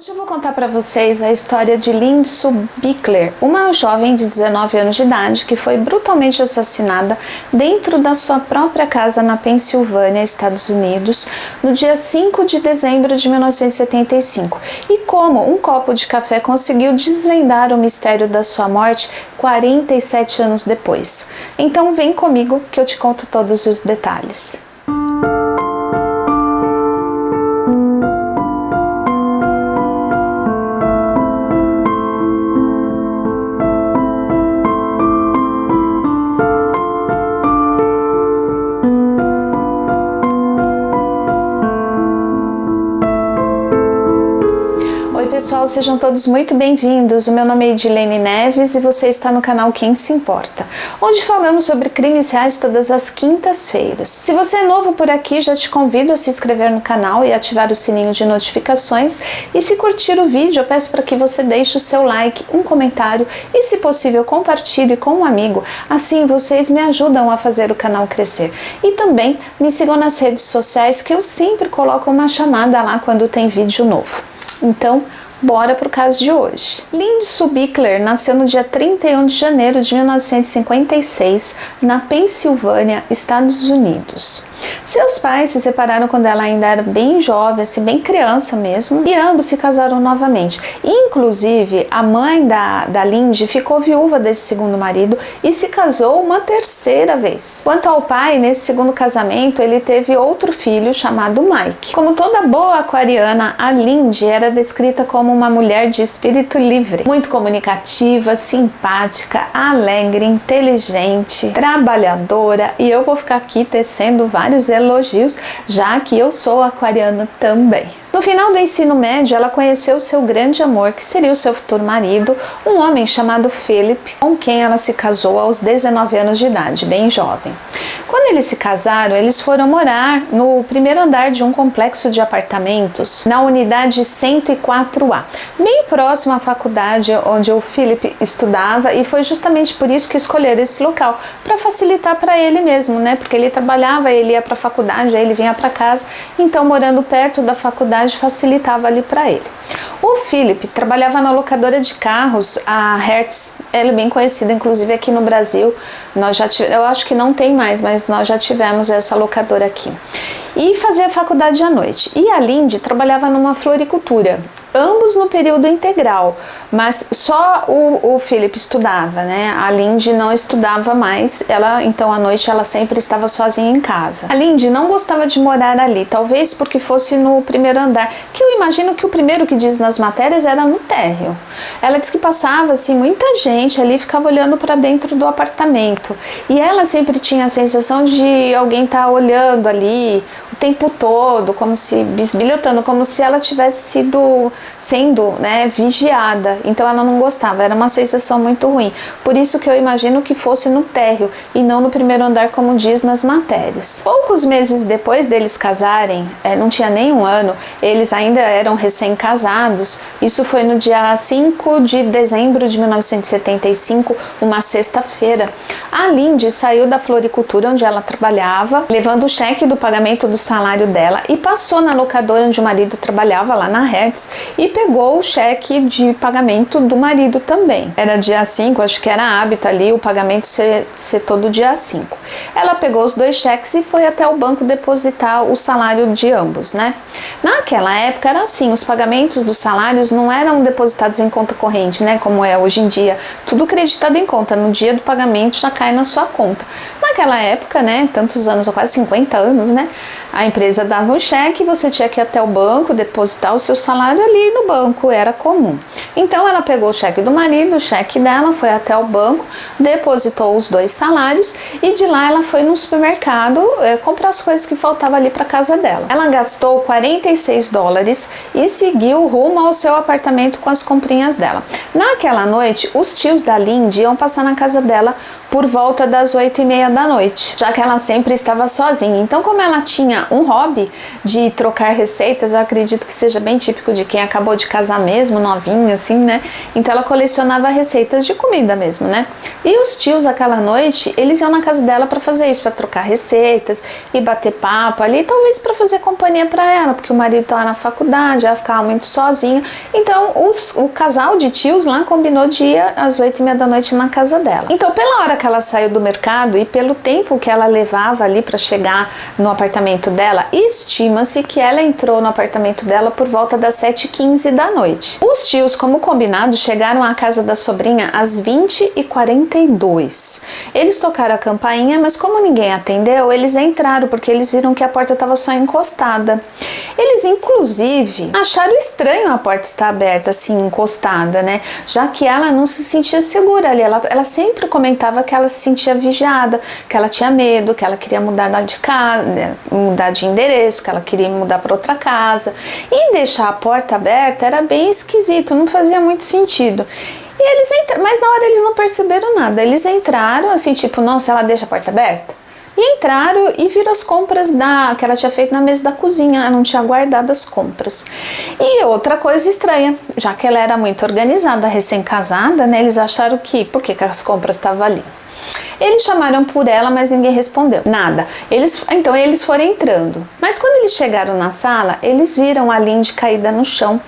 Hoje eu vou contar para vocês a história de Lindy Sue Bickler, uma jovem de 19 anos de idade que foi brutalmente assassinada dentro da sua própria casa na Pensilvânia, Estados Unidos, no dia 5 de dezembro de 1975. E como um copo de café conseguiu desvendar o mistério da sua morte 47 anos depois. Então vem comigo que eu te conto todos os detalhes. Pessoal, sejam todos muito bem-vindos. O meu nome é Edilene Neves e você está no canal Quem Se Importa, onde falamos sobre crimes reais todas as quintas-feiras. Se você é novo por aqui, já te convido a se inscrever no canal e ativar o sininho de notificações. E se curtir o vídeo, eu peço para que você deixe o seu like, um comentário e, se possível, compartilhe com um amigo. Assim, vocês me ajudam a fazer o canal crescer. E também me sigam nas redes sociais, que eu sempre coloco uma chamada lá quando tem vídeo novo. Então, bora pro caso de hoje. Lindy Sue Bickler nasceu no dia 31 de janeiro de 1956, na Pensilvânia, Estados Unidos. Seus pais se separaram quando ela ainda era bem jovem, assim, bem criança mesmo, e ambos se casaram novamente. Inclusive, a mãe da Lindy ficou viúva desse segundo marido e se casou uma terceira vez. Quanto ao pai, nesse segundo casamento, ele teve outro filho chamado Mike. Como toda boa aquariana, a Lindy era descrita como uma mulher de espírito livre, muito comunicativa, simpática, alegre, inteligente, trabalhadora, e eu vou ficar aqui tecendo vários elogios, já que eu sou aquariana também. No final do ensino médio, ela conheceu seu grande amor, que seria o seu futuro marido, um homem chamado Philip, com quem ela se casou aos 19 anos de idade, bem jovem. Quando eles se casaram, eles foram morar no primeiro andar de um complexo de apartamentos, na unidade 104A, bem próximo à faculdade onde o Philip estudava, e foi justamente por isso que escolheram esse local, para facilitar para ele mesmo, né? Porque ele trabalhava, ele ia para a faculdade, aí ele vinha para casa, então morando perto da faculdade facilitava ali para ele. O Philip trabalhava na locadora de carros, a Hertz, ela é bem conhecida, inclusive aqui no Brasil, eu acho que não tem mais, mas nós já tivemos essa locadora aqui. E fazia faculdade à noite. E a Lindy trabalhava numa floricultura, ambos no período integral, mas só o Philip estudava, né? A Lindy não estudava mais, então à noite ela sempre estava sozinha em casa. A Lindy não gostava de morar ali, talvez porque fosse no primeiro andar, que eu imagino que o primeiro que diz nas matérias era no térreo. Ela disse que passava assim muita gente ali, ficava olhando para dentro do apartamento, e ela sempre tinha a sensação de alguém estar olhando ali o tempo todo, como se bisbilhotando, como se ela tivesse sendo, né, vigiada. Então ela não gostava, era uma sensação muito ruim. Por isso que eu imagino que fosse no térreo e não no primeiro andar, como diz nas matérias. Poucos meses depois deles casarem, não tinha nem um ano, eles ainda eram recém-casados. Isso foi no dia 5 de dezembro de 1975, uma sexta-feira. A Lindy saiu da floricultura onde ela trabalhava, levando o cheque do pagamento do salário dela, e passou na locadora onde o marido trabalhava, lá na Hertz, e pegou o cheque de pagamento do marido também. Era dia 5, acho que era hábito ali o pagamento ser todo dia 5. Ela pegou os dois cheques e foi até o banco depositar o salário de ambos, né? Naquela época era assim, os pagamentos dos salários não eram depositados em conta corrente, né? Como é hoje em dia, tudo creditado em conta, no dia do pagamento já cai na sua conta. Naquela época, né, tantos anos, quase 50 anos, né, a empresa dava um cheque e você tinha que ir até o banco depositar o seu salário ali no banco, era comum. Então ela pegou o cheque do marido, o cheque dela, foi até o banco, depositou os dois salários, e de lá ela foi no supermercado comprar as coisas que faltavam ali para casa dela. Ela gastou $46 e seguiu rumo ao seu apartamento com as comprinhas dela. Naquela noite, os tios da Lindy iam passar na casa dela por volta das 8h30 da noite, já que ela sempre estava sozinha. Então, como ela tinha um hobby de trocar receitas, eu acredito que seja bem típico de quem acabou de casar mesmo, novinha, assim, né? Então ela colecionava receitas de comida mesmo, né? E os tios, aquela noite, eles iam na casa dela para fazer isso, para trocar receitas e bater papo ali, talvez para fazer companhia para ela, porque o marido estava na faculdade, ela ficava muito sozinha. Então o casal de tios lá combinou de ir às 8h30 da noite na casa dela. Então, pela hora que ela saiu do mercado e pelo tempo que ela levava ali para chegar no apartamento dela, estima-se que ela entrou no apartamento dela por volta das 7h15 da noite. Os tios, como combinado, chegaram à casa da sobrinha às 20h42. Eles tocaram a campainha, mas como ninguém atendeu, eles entraram porque eles viram que a porta estava só encostada. Eles, inclusive, acharam estranho a porta estar aberta, assim, encostada, né? Já que ela não se sentia segura ali. Ela sempre comentava que ela se sentia vigiada, que ela tinha medo, que ela queria mudar de casa, mudar de endereço, que ela queria mudar para outra casa. E deixar a porta aberta era bem esquisito, não fazia muito sentido. E eles entraram, mas na hora eles não perceberam nada. Eles entraram, assim, tipo, nossa, ela deixa a porta aberta? E entraram e viram as compras que ela tinha feito na mesa da cozinha, ela não tinha guardado as compras. E outra coisa estranha, já que ela era muito organizada, recém-casada, né, eles acharam por que as compras estavam ali? Eles chamaram por ela, mas ninguém respondeu, nada. Então eles foram entrando. Mas quando eles chegaram na sala, eles viram a Lindy caída no chão,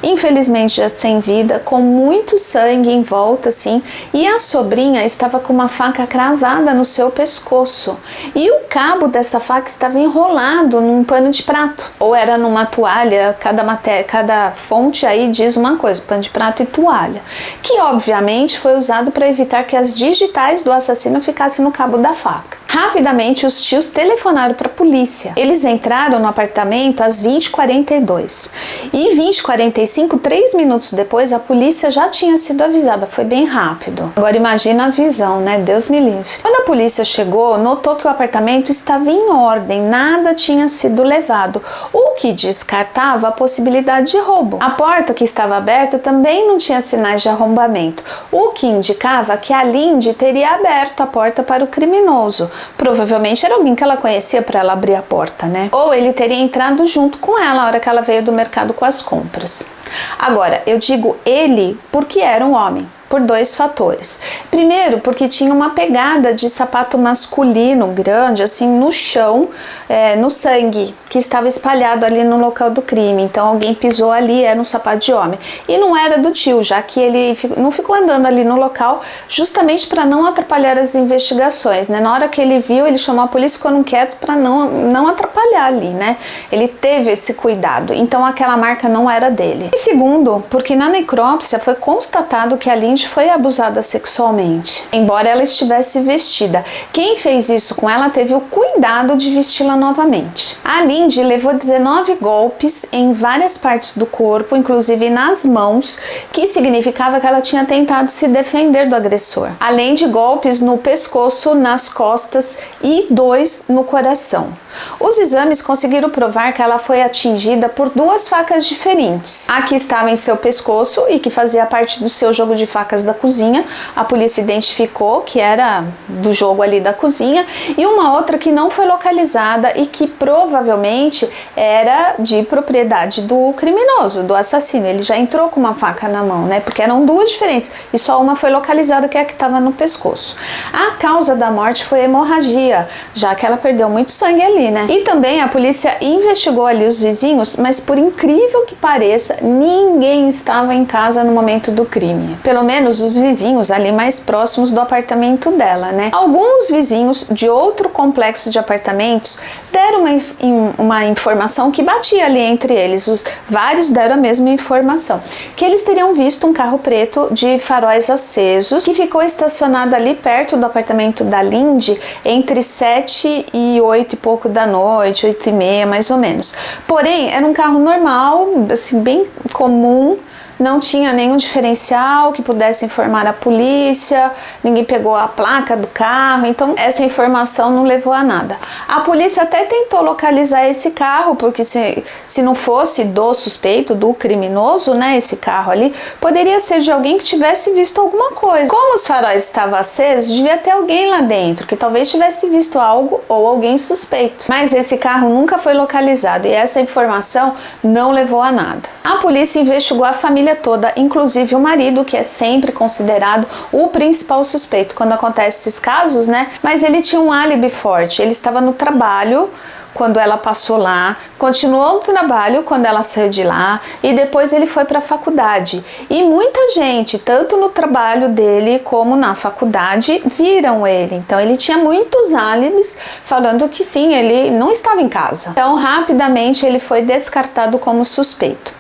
infelizmente já sem vida, com muito sangue em volta, assim, e a sobrinha estava com uma faca cravada no seu pescoço, e o cabo dessa faca estava enrolado num pano de prato, ou era numa toalha, cada fonte aí diz uma coisa, pano de prato e toalha, que obviamente foi usado para evitar que as digitais do assassino ficassem no cabo da faca. Rapidamente, os tios telefonaram para a polícia. Eles entraram no apartamento às 20h42. E 20h45, 3 minutos depois, a polícia já tinha sido avisada. Foi bem rápido. Agora imagina a visão, né? Deus me livre. Quando a polícia chegou, notou que o apartamento estava em ordem. Nada tinha sido levado, o que descartava a possibilidade de roubo. A porta que estava aberta também não tinha sinais de arrombamento, o que indicava que a Lindy teria aberto a porta para o criminoso. Provavelmente era alguém que ela conhecia para ela abrir a porta, né? Ou ele teria entrado junto com ela na hora que ela veio do mercado com as compras. Agora, eu digo ele porque era um homem. Por 2 fatores. Primeiro, porque tinha uma pegada de sapato masculino grande, assim, no chão, no sangue, que estava espalhado ali no local do crime. Então, alguém pisou ali, era um sapato de homem. E não era do tio, já que ele não ficou andando ali no local, justamente para não atrapalhar as investigações, né? Na hora que ele viu, ele chamou a polícia e ficou quieto para não atrapalhar ali, né? Ele teve esse cuidado. Então, aquela marca não era dele. E segundo, porque na necrópsia foi constatado que a Lindy foi abusada sexualmente, embora ela estivesse vestida. Quem fez isso com ela teve o cuidado de vesti-la novamente. A Lindy levou 19 golpes em várias partes do corpo, inclusive nas mãos, que significava que ela tinha tentado se defender do agressor, além de golpes no pescoço, nas costas e 2 no coração. Os exames conseguiram provar que ela foi atingida por 2 facas diferentes. A que estava em seu pescoço e que fazia parte do seu jogo de facas da cozinha, a polícia identificou que era do jogo ali da cozinha, e uma outra que não foi localizada e que provavelmente era de propriedade do criminoso, do assassino. Ele já entrou com uma faca na mão, né? Porque eram 2 diferentes e só uma foi localizada, que é a que estava no pescoço. A causa da morte foi hemorragia, já que ela perdeu muito sangue ali, né? E também a polícia investigou ali os vizinhos, mas por incrível que pareça, ninguém estava em casa no momento do crime. Pelo menos os vizinhos ali mais próximos do apartamento dela, né? Alguns vizinhos de outro complexo de apartamentos deram uma informação que batia ali entre eles. Vários deram a mesma informação, que eles teriam visto um carro preto de faróis acesos que ficou estacionado ali perto do apartamento da Lindy entre 7 e 8 e pouco da noite, 8h30 mais ou menos. Porém, era um carro normal, assim, bem comum, não tinha nenhum diferencial que pudesse informar a polícia, ninguém pegou a placa do carro, então essa informação não levou a nada. A polícia até tentou localizar esse carro, porque se não fosse do suspeito, do criminoso, né, esse carro ali, poderia ser de alguém que tivesse visto alguma coisa. Como os faróis estavam acesos, devia ter alguém lá dentro, que talvez tivesse visto algo ou alguém suspeito. Mas esse carro nunca foi localizado e essa informação não levou a nada. A polícia investigou a família toda, inclusive o marido, que é sempre considerado o principal suspeito quando acontecem esses casos, né? Mas ele tinha um álibi forte, ele estava no trabalho quando ela passou lá, continuou no trabalho quando ela saiu de lá e depois ele foi para a faculdade. E muita gente, tanto no trabalho dele como na faculdade, viram ele. Então ele tinha muitos álibis falando que sim, ele não estava em casa. Então rapidamente ele foi descartado como suspeito.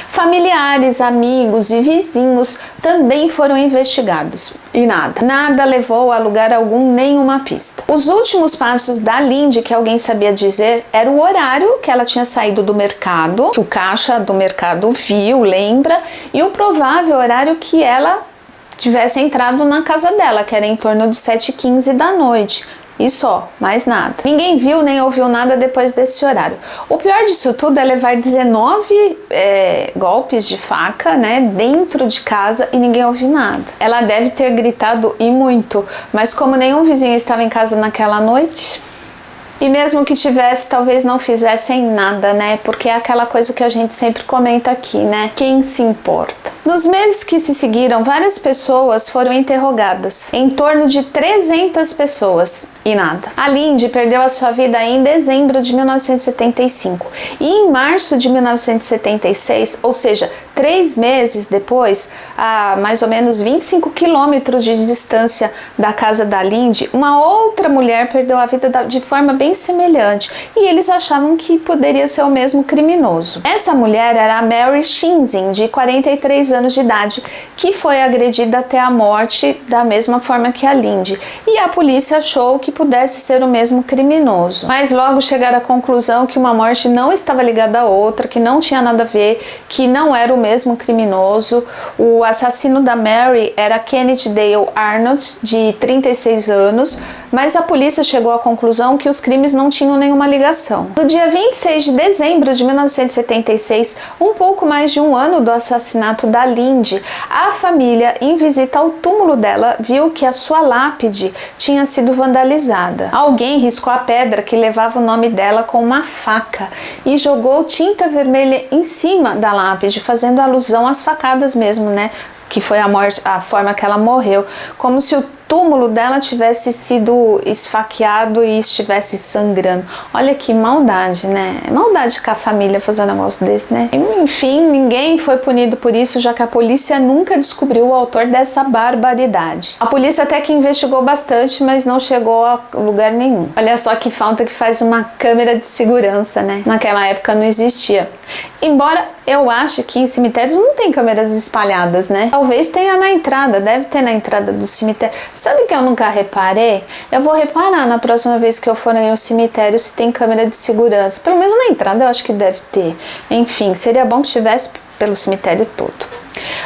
Familiares, amigos e vizinhos também foram investigados e nada levou a lugar algum, nenhuma pista. Os últimos passos da Lindy que alguém sabia dizer era o horário que ela tinha saído do mercado, que o caixa do mercado viu, lembra, e o provável horário que ela tivesse entrado na casa dela, que era em torno de 7h15 da noite. E só, mais nada. Ninguém viu nem ouviu nada depois desse horário. O pior disso tudo é levar 19 golpes de faca, né, dentro de casa e ninguém ouviu nada. Ela deve ter gritado e muito, mas como nenhum vizinho estava em casa naquela noite, e mesmo que tivesse, talvez não fizessem nada, né? Porque é aquela coisa que a gente sempre comenta aqui, né? Quem se importa? Nos meses que se seguiram, várias pessoas foram interrogadas, em torno de 300 pessoas, e nada. A Lindy perdeu a sua vida em dezembro de 1975 e em março de 1976, ou seja, 3 meses depois, a mais ou menos 25 quilômetros de distância da casa da Lindy, uma outra mulher perdeu a vida de forma bem semelhante e eles achavam que poderia ser o mesmo criminoso. Essa mulher era a Mary Shinzin, de 43 anos de idade, que foi agredida até a morte da mesma forma que a Lindy, e a polícia achou que pudesse ser o mesmo criminoso, mas logo chegaram à conclusão que uma morte não estava ligada à outra, que não tinha nada a ver, que não era o mesmo criminoso. O assassino da Mary era Kenneth Dale Arnold, de 36 anos, mas a polícia chegou à conclusão que os crimes não tinham nenhuma ligação. No dia 26 de dezembro de 1976, um pouco mais de um ano do assassinato da Lindy, a família, em visita ao túmulo dela, viu que a sua lápide tinha sido vandalizada. Alguém riscou a pedra que levava o nome dela com uma faca e jogou tinta vermelha em cima da lápide, fazendo alusão às facadas mesmo, né? Que foi a forma que ela morreu, como se o túmulo dela tivesse sido esfaqueado e estivesse sangrando. Olha que maldade, né? Maldade com a família fazer um negócio desse, né? Enfim, ninguém foi punido por isso, já que a polícia nunca descobriu o autor dessa barbaridade. A polícia até que investigou bastante, mas não chegou a lugar nenhum. Olha só que falta que faz uma câmera de segurança, né? Naquela época não existia. Embora eu ache que em cemitérios não tem câmeras espalhadas, né? Talvez tenha na entrada, deve ter na entrada do cemitério. Sabe que eu nunca reparei? Eu vou reparar na próxima vez que eu for em um cemitério se tem câmera de segurança. Pelo menos na entrada eu acho que deve ter. Enfim, seria bom que tivesse pelo cemitério todo.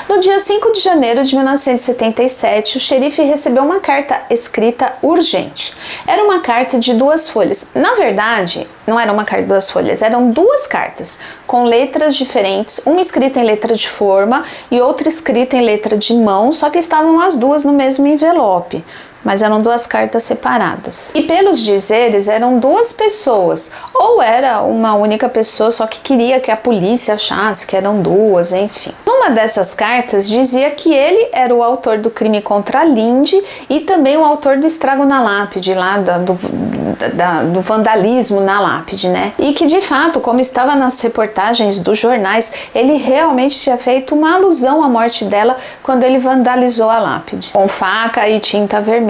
No dia 5 de janeiro de 1977, o xerife recebeu uma carta escrita urgente. Era uma carta de 2 folhas. Na verdade, não era uma carta de 2 folhas, eram 2 cartas com letras diferentes, uma escrita em letra de forma e outra escrita em letra de mão, só que estavam as duas no mesmo envelope. Mas eram 2 cartas separadas. E pelos dizeres, eram 2 pessoas. Ou era uma única pessoa, só que queria que a polícia achasse que eram 2, enfim. Numa dessas cartas, dizia que ele era o autor do crime contra a Lindy e também o autor do estrago na lápide, lá do vandalismo na lápide, né? E que, de fato, como estava nas reportagens dos jornais, ele realmente tinha feito uma alusão à morte dela quando ele vandalizou a lápide, com faca e tinta vermelha,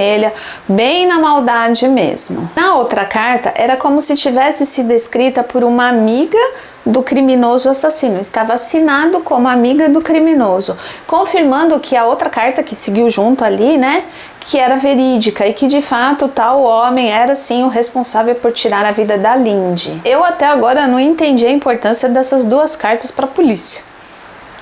bem na maldade mesmo. Na outra carta, era como se tivesse sido escrita por uma amiga do criminoso assassino. Estava assinado como amiga do criminoso, confirmando que a outra carta que seguiu junto ali, né, que era verídica e que de fato tal homem era sim o responsável por tirar a vida da Lindy. Eu até agora não entendi a importância dessas 2 cartas para a polícia.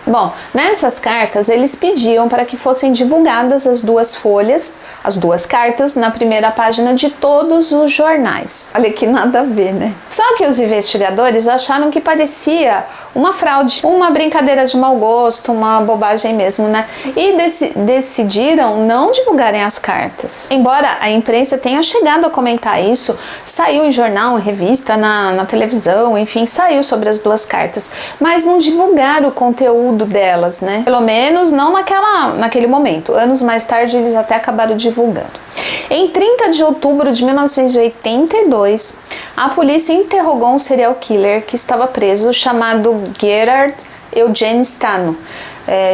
Bom, nessas cartas eles pediam para que fossem divulgadas as duas folhas, as duas cartas, na primeira página de todos os jornais. Olha que nada a ver, né? Só que os investigadores acharam que parecia uma fraude, uma brincadeira de mau gosto, uma bobagem mesmo, né? E decidiram não divulgarem as cartas. Embora a imprensa tenha chegado a comentar isso, saiu em jornal, em revista, na televisão, enfim, saiu sobre as duas cartas, mas não divulgaram o conteúdo delas, né? Pelo menos não naquele momento. Anos mais tarde eles até acabaram divulgando. Em 30 de outubro de 1982, a polícia interrogou um serial killer que estava preso chamado Gerard Eugene Stano,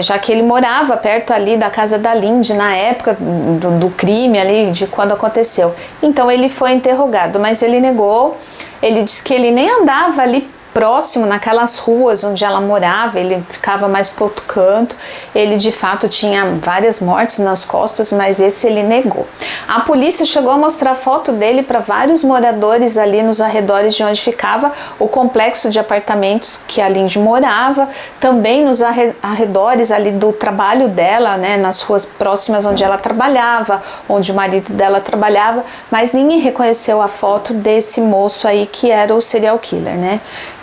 já que ele morava perto ali da casa da Lindy na época do crime ali, de quando aconteceu. Então ele foi interrogado, mas ele negou. Ele disse que ele nem andava ali próximo, naquelas ruas onde ela morava, ele ficava mais pro outro canto. Ele de fato tinha várias mortes nas costas, mas esse ele negou. A polícia chegou a mostrar foto dele para vários moradores ali nos arredores de onde ficava o complexo de apartamentos que a Lindy morava, também nos arredores ali do trabalho dela, né, nas ruas próximas onde ela trabalhava, onde o marido dela trabalhava, mas ninguém reconheceu a foto desse moço aí que era o serial killer, né?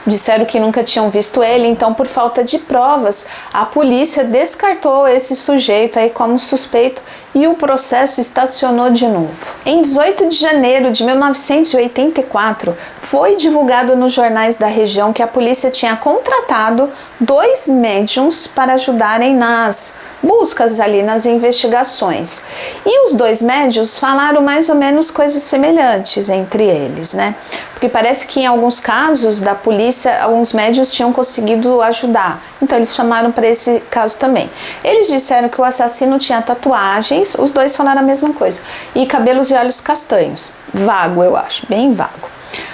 Disseram que nunca tinham visto ele, então por falta de provas, a polícia descartou esse sujeito aí como suspeito e o processo estacionou de novo. Em 18 de janeiro de 1984, foi divulgado nos jornais da região que a polícia tinha contratado 2 médiums para ajudarem nas buscas ali, nas investigações. E os 2 médiums falaram mais ou menos coisas semelhantes entre eles, né? Porque parece que em alguns casos da polícia, alguns médiuns tinham conseguido ajudar. Então eles chamaram para esse caso também. Eles disseram que o assassino tinha tatuagens, os 2 falaram a mesma coisa, e cabelos e olhos castanhos. Vago, eu acho, bem vago.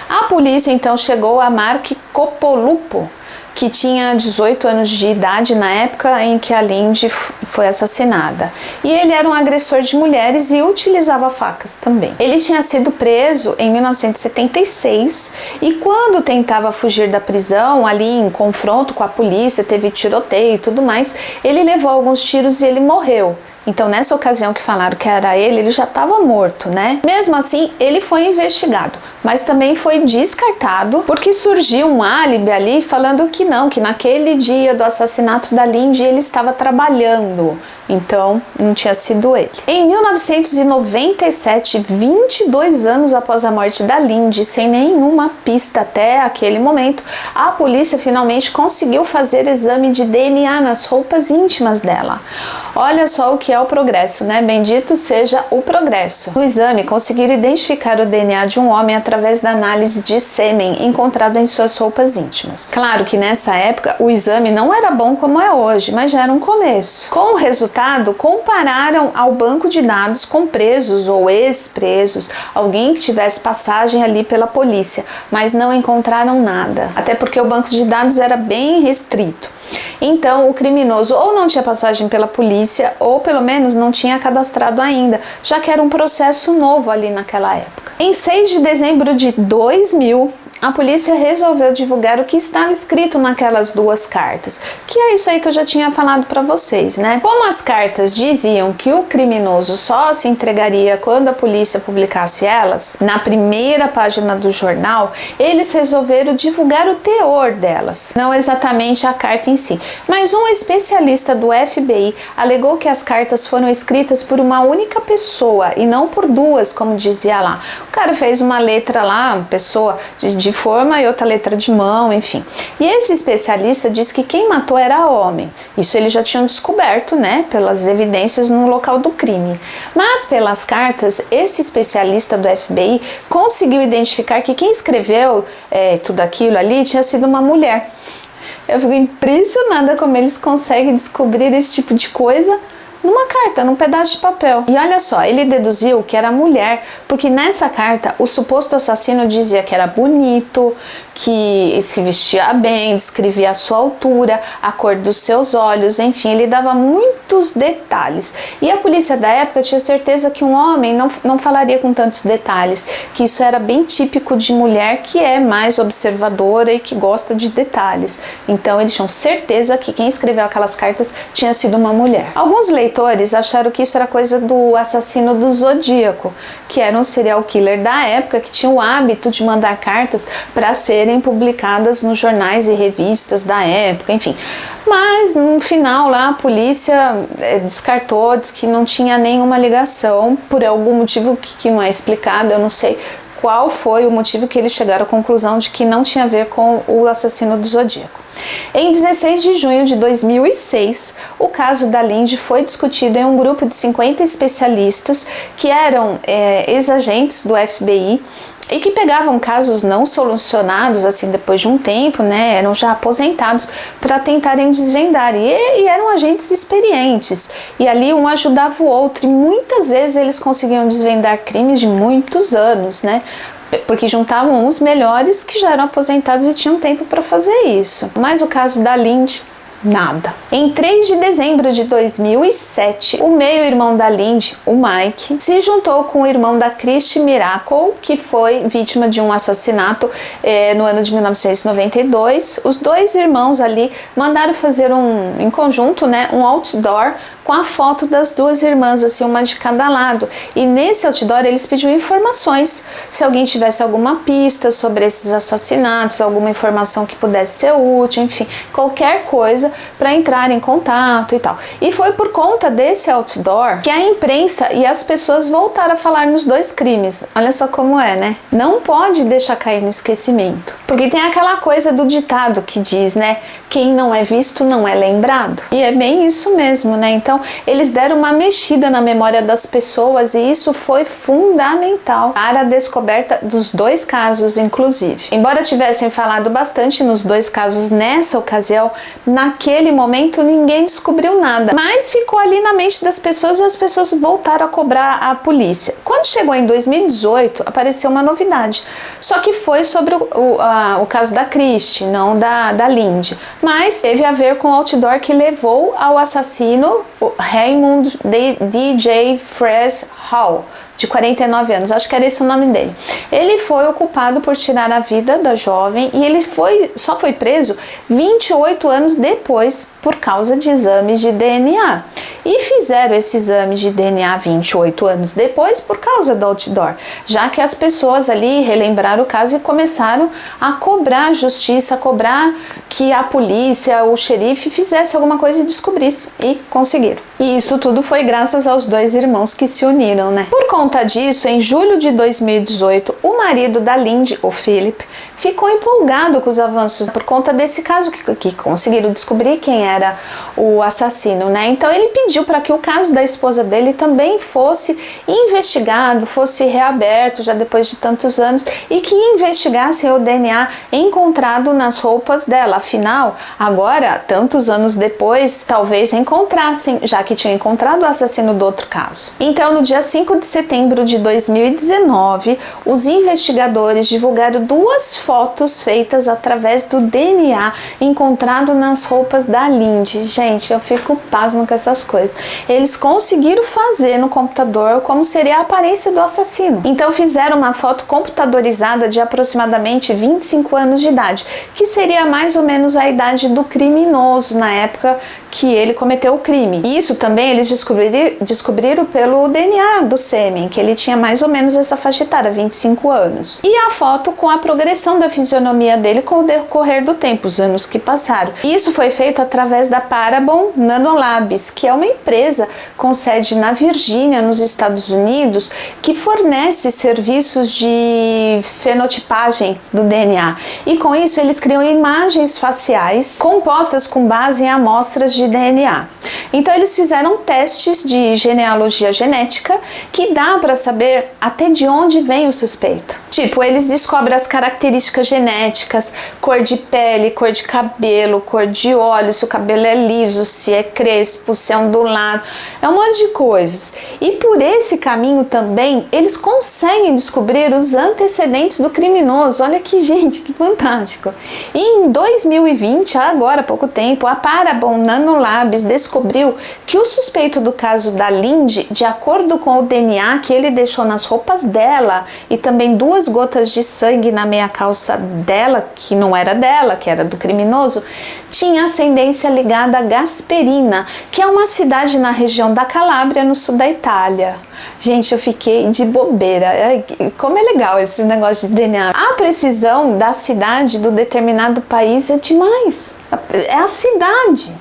A polícia então chegou a Mark Copolupo, que tinha 18 anos de idade na época em que a Lindy foi assassinada. E ele era um agressor de mulheres e utilizava facas também. Ele tinha sido preso em 1976 e quando tentava fugir da prisão, ali em confronto com a polícia, teve tiroteio e tudo mais, ele levou alguns tiros e ele morreu. Então, nessa ocasião que falaram que era ele já estava morto, né? Mesmo assim, ele foi investigado, mas também foi descartado porque surgiu um álibi ali falando que não, que naquele dia do assassinato da Lindy ele estava trabalhando. Então, não tinha sido ele. Em 1997, 22 anos após a morte da Lindy, sem nenhuma pista até aquele momento, a polícia finalmente conseguiu fazer exame de DNA nas roupas íntimas dela. Olha só o que é o progresso, né? Bendito seja o progresso. No exame, conseguiram identificar o DNA de um homem através da análise de sêmen encontrado em suas roupas íntimas. Claro que nessa época o exame não era bom como é hoje, mas já era um começo. Com o resultado, compararam ao banco de dados com presos ou ex-presos, alguém que tivesse passagem ali pela polícia, mas não encontraram nada, até porque o banco de dados era bem restrito. Então, o criminoso ou não tinha passagem pela polícia, ou pelo menos não tinha cadastrado ainda, já que era um processo novo ali naquela época. Em 6 de dezembro de 2000, a polícia resolveu divulgar o que estava escrito naquelas 2 cartas, que é isso aí que eu já tinha falado para vocês, né? Como as cartas diziam que o criminoso só se entregaria quando a polícia publicasse elas, na primeira página do jornal, eles resolveram divulgar o teor delas, não exatamente a carta em si. Mas um especialista do FBI alegou que as cartas foram escritas por uma única pessoa e não por 2, como dizia lá. O cara fez uma letra lá, pessoa de forma e outra letra de mão, enfim. E esse especialista disse que quem matou era homem. Isso eles já tinham descoberto, né, pelas evidências no local do crime. Mas pelas cartas, esse especialista do FBI conseguiu identificar que quem escreveu tudo aquilo ali tinha sido uma mulher. Eu fico impressionada como eles conseguem descobrir esse tipo de coisa numa carta, num pedaço de papel. E olha só, ele deduziu que era mulher, porque nessa carta o suposto assassino dizia que era bonito, que se vestia bem, descrevia a sua altura, a cor dos seus olhos, enfim, ele dava muito muitos detalhes. E a polícia da época tinha certeza que um homem não falaria com tantos detalhes, que isso era bem típico de mulher que é mais observadora e que gosta de detalhes. Então eles tinham certeza que quem escreveu aquelas cartas tinha sido uma mulher. Alguns leitores acharam que isso era coisa do assassino do Zodíaco, que era um serial killer da época que tinha o hábito de mandar cartas para serem publicadas nos jornais e revistas da época, enfim. Mas no final lá a polícia descartou, disse que não tinha nenhuma ligação, por algum motivo que não é explicado, eu não sei qual foi o motivo que eles chegaram à conclusão de que não tinha a ver com o assassino do Zodíaco. Em 16 de junho de 2006, o caso da Lindy foi discutido em um grupo de 50 especialistas que eram ex-agentes do FBI e que pegavam casos não solucionados assim depois de um tempo, né, eram já aposentados, para tentarem desvendar, e eram agentes experientes, e ali um ajudava o outro, e muitas vezes eles conseguiam desvendar crimes de muitos anos, né, porque juntavam os melhores que já eram aposentados e tinham tempo para fazer isso. Mas o caso da Lindy, nada. Em 3 de dezembro de 2007, o meio-irmão da Lindy, o Mike, se juntou com o irmão da Christy Miracle, que foi vítima de um assassinato no ano de 1992. Os dois irmãos ali mandaram fazer em conjunto, né, um outdoor com a foto das duas irmãs, assim, uma de cada lado. E nesse outdoor eles pediram informações, se alguém tivesse alguma pista sobre esses assassinatos, alguma informação que pudesse ser útil, enfim, qualquer coisa para entrar em contato e tal. E foi por conta desse outdoor que a imprensa e as pessoas voltaram a falar nos dois crimes. Olha só como é, né? Não pode deixar cair no esquecimento. Porque tem aquela coisa do ditado que diz, né? Quem não é visto não é lembrado. E é bem isso mesmo, né? Então, eles deram uma mexida na memória das pessoas e isso foi fundamental para a descoberta dos dois casos, inclusive. Embora tivessem falado bastante nos dois casos nessa ocasião, naquele momento ninguém descobriu nada, mas ficou ali na mente das pessoas e as pessoas voltaram a cobrar a polícia. Quando chegou em 2018, apareceu uma novidade, só que foi sobre o caso da Christy, não da Lindy, mas teve a ver com o outdoor que levou ao assassino, o Raymond DJ Fresh Hall, de 49 anos, acho que era esse o nome dele. Ele foi o culpado por tirar a vida da jovem e ele só foi preso 28 anos depois por causa de exames de DNA. E fizeram esse exame de DNA 28 anos depois por causa do outdoor, já que as pessoas ali relembraram o caso e começaram a cobrar a justiça, a cobrar que a polícia, o xerife fizesse alguma coisa e descobrisse, e conseguiram. E isso tudo foi graças aos dois irmãos que se uniram, né? Por conta disso, em julho de 2018, o marido da Lindy, o Philip, ficou empolgado com os avanços por conta desse caso que conseguiram descobrir quem era o assassino, né? Então ele pediu para que o caso da esposa dele também fosse investigado, fosse reaberto já depois de tantos anos e que investigassem o DNA encontrado nas roupas dela. Afinal, agora, tantos anos depois, talvez encontrassem, já que tinham encontrado o assassino do outro caso. Então, no dia 5 de setembro de 2019, os investigadores divulgaram duas fotos feitas através do DNA encontrado nas roupas da Lindy. Gente, eu fico pasma com essas coisas. Eles conseguiram fazer no computador como seria a aparência do assassino. Então fizeram uma foto computadorizada de aproximadamente 25 anos de idade, que seria mais ou menos a idade do criminoso na época que ele cometeu o crime. E isso também eles descobriram pelo DNA do sêmen, que ele tinha mais ou menos essa faixa etária, 25 anos. E a foto com a progressão da fisionomia dele com o decorrer do tempo, os anos que passaram. E isso foi feito através da Parabon Nanolabs, que é uma empresa com sede na Virgínia, nos Estados Unidos, que fornece serviços de fenotipagem do DNA. E com isso eles criam imagens faciais compostas com base em amostras de DNA. Então eles fizeram testes de genealogia genética que dá para saber até de onde vem o suspeito. Tipo, eles descobrem as características genéticas, cor de pele, cor de cabelo, cor de olhos, se o cabelo é liso, se é crespo, se é ondulado, é um monte de coisas. E por esse caminho também, eles conseguem descobrir os antecedentes do criminoso. Olha que gente, que fantástico. E em 2020, agora há pouco tempo, a Parabon Nanolabs descobriu descobriu que o suspeito do caso da Lindy, de acordo com o DNA que ele deixou nas roupas dela e também 2 gotas de sangue na meia calça dela, que não era dela, que era do criminoso, tinha ascendência ligada a Gasperina, que é uma cidade na região da Calábria, no sul da Itália. Gente, eu fiquei de bobeira. Como é legal esse negócio de DNA. A precisão da cidade do determinado país é demais. É a cidade.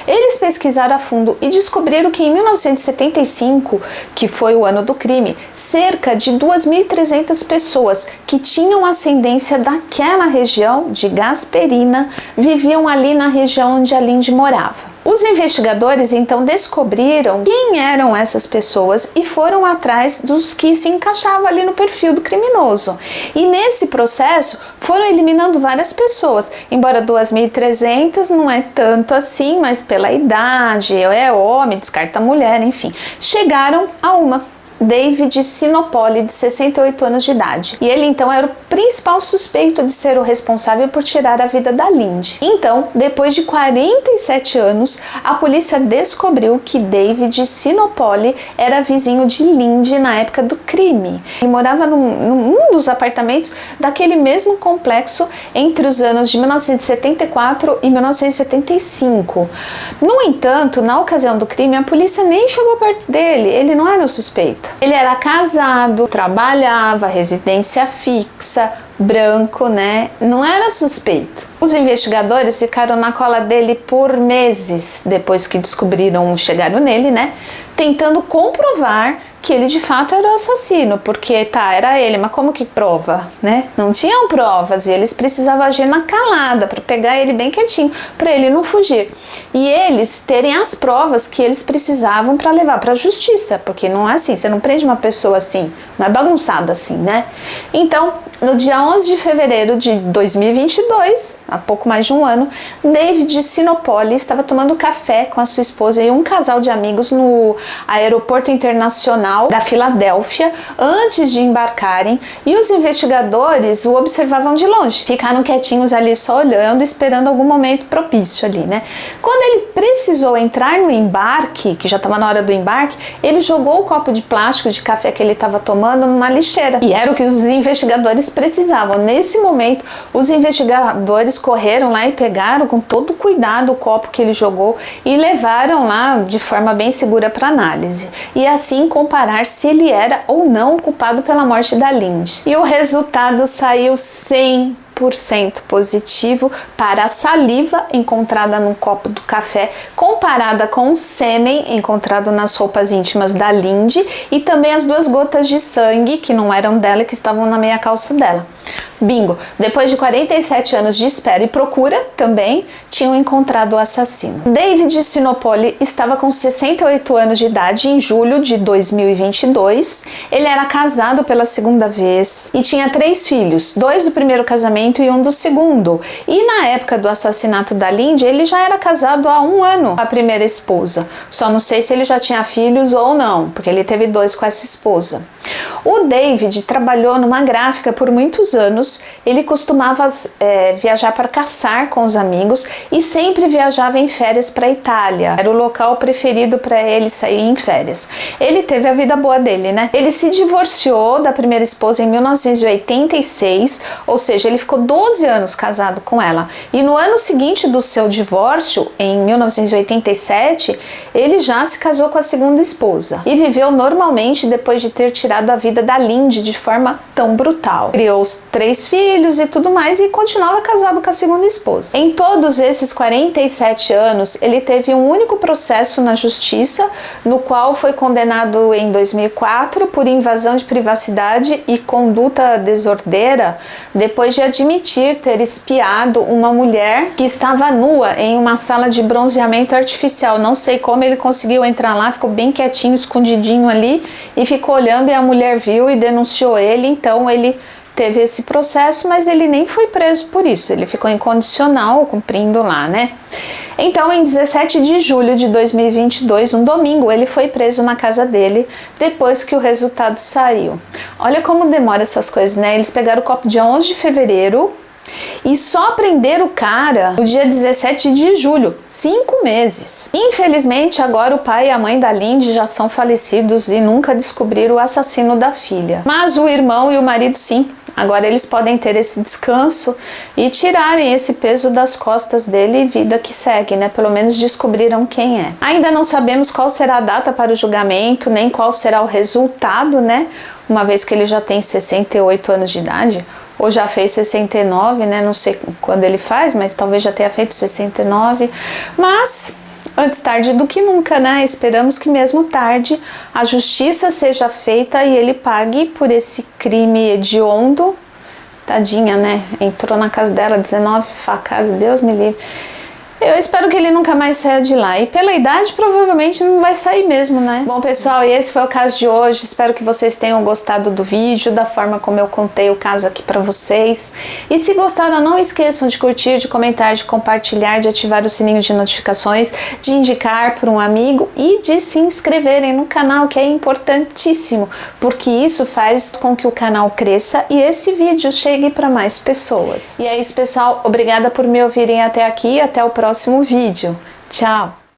Eles pesquisaram a fundo e descobriram que em 1975, que foi o ano do crime, cerca de 2.300 pessoas que tinham ascendência daquela região de Gasperina viviam ali na região onde a Lindy morava. Os investigadores então descobriram quem eram essas pessoas e foram atrás dos que se encaixavam ali no perfil do criminoso. E nesse processo foram eliminando várias pessoas, embora 2.300 não é tanto assim, mas pela idade, é homem, descarta mulher, enfim. Chegaram a uma. David Sinopoli, de 68 anos de idade. E ele então era o principal suspeito de ser o responsável por tirar a vida da Lindy. Então, depois de 47 anos, a polícia descobriu que David Sinopoli era vizinho de Lindy na época do crime. Ele morava num dos apartamentos daquele mesmo complexo entre os anos de 1974 e 1975. No entanto, na ocasião do crime, a polícia nem chegou perto dele. Ele não era o suspeito. Ele era casado, trabalhava, residência fixa, branco, né? Não era suspeito. Os investigadores ficaram na cola dele por meses depois que chegaram nele, né? Tentando comprovar que ele de fato era o assassino, porque era ele, mas como que prova, né? Não tinham provas e eles precisavam agir na calada para pegar ele bem quietinho, para ele não fugir. E eles terem as provas que eles precisavam para levar para a justiça, porque não é assim, você não prende uma pessoa assim, não é bagunçada assim, né? Então, no dia 11 de fevereiro de 2022, há pouco mais de um ano, David Sinopoli estava tomando café com a sua esposa e um casal de amigos no aeroporto internacional da Filadélfia antes de embarcarem, e os investigadores o observavam de longe, ficaram quietinhos ali só olhando, esperando algum momento propício ali, né? Quando ele precisou entrar no embarque, que já estava na hora do embarque, ele jogou o copo de plástico de café que ele estava tomando numa lixeira, e era o que os investigadores precisavam. Nesse momento, os investigadores correram lá e pegaram com todo cuidado o copo que ele jogou e levaram lá de forma bem segura para análise, e assim comparar se ele era ou não o culpado pela morte da Lindy. E o resultado saiu 100% positivo para a saliva encontrada no copo do café, comparada com o sêmen encontrado nas roupas íntimas da Lindy e também as 2 gotas de sangue que não eram dela e que estavam na meia calça dela. Bingo! Depois de 47 anos de espera e procura, também tinham encontrado o assassino. David Sinopoli estava com 68 anos de idade em julho de 2022. Ele era casado pela segunda vez e tinha 3 filhos, 2 do primeiro casamento e 1 do segundo. E na época do assassinato da Lindy, ele já era casado há 1 ano com a primeira esposa. Só não sei se ele já tinha filhos ou não, porque ele teve 2 com essa esposa. O David trabalhou numa gráfica por muitos anos. Ele costumava viajar para caçar com os amigos e sempre viajava em férias para a Itália. Era o local preferido para ele sair em férias. Ele teve a vida boa dele, né? Ele se divorciou da primeira esposa em 1986, ou seja, ele ficou 12 anos casado com ela. E no ano seguinte do seu divórcio, em 1987, ele já se casou com a segunda esposa e viveu normalmente depois de ter tirado a vida da Lindy de forma tão brutal. Criou os 3 filhos e tudo mais e continuava casado com a segunda esposa. Em todos esses 47 anos, ele teve um único processo na justiça, no qual foi condenado em 2004 por invasão de privacidade e conduta desordeira, depois de admitir ter espiado uma mulher que estava nua em uma sala de bronzeamento artificial. Não sei como ele conseguiu entrar lá, ficou bem quietinho, escondidinho ali e ficou olhando, e a mulher viu e denunciou ele. Então ele teve esse processo, mas ele nem foi preso por isso, ele ficou incondicional cumprindo lá, né? Então, em 17 de julho de 2022, um domingo, ele foi preso na casa dele depois que o resultado saiu. Olha como demora essas coisas, né? Eles pegaram o copo dia 11 de fevereiro, E só prender o cara no dia 17 de julho, 5 meses. Infelizmente, agora o pai e a mãe da Lindy já são falecidos e nunca descobriram o assassino da filha. Mas o irmão e o marido sim. Agora eles podem ter esse descanso e tirarem esse peso das costas dele e vida que segue, né? Pelo menos descobriram quem é. Ainda não sabemos qual será a data para o julgamento, nem qual será o resultado, né? Uma vez que ele já tem 68 anos de idade, ou já fez 69, né? Não sei quando ele faz, mas talvez já tenha feito 69. Mas antes tarde do que nunca, né? Esperamos que mesmo tarde a justiça seja feita e ele pague por esse crime hediondo. Tadinha, né? Entrou na casa dela, 19 facadas, Deus me livre. Eu espero que ele nunca mais saia de lá. E pela idade, provavelmente não vai sair mesmo, né? Bom, pessoal, e esse foi o caso de hoje. Espero que vocês tenham gostado do vídeo, da forma como eu contei o caso aqui pra vocês. E se gostaram, não esqueçam de curtir, de comentar, de compartilhar, de ativar o sininho de notificações, de indicar para um amigo e de se inscreverem no canal, que é importantíssimo, porque isso faz com que o canal cresça e esse vídeo chegue para mais pessoas. E é isso, pessoal. Obrigada por me ouvirem até aqui. Até o próximo vídeo. Tchau!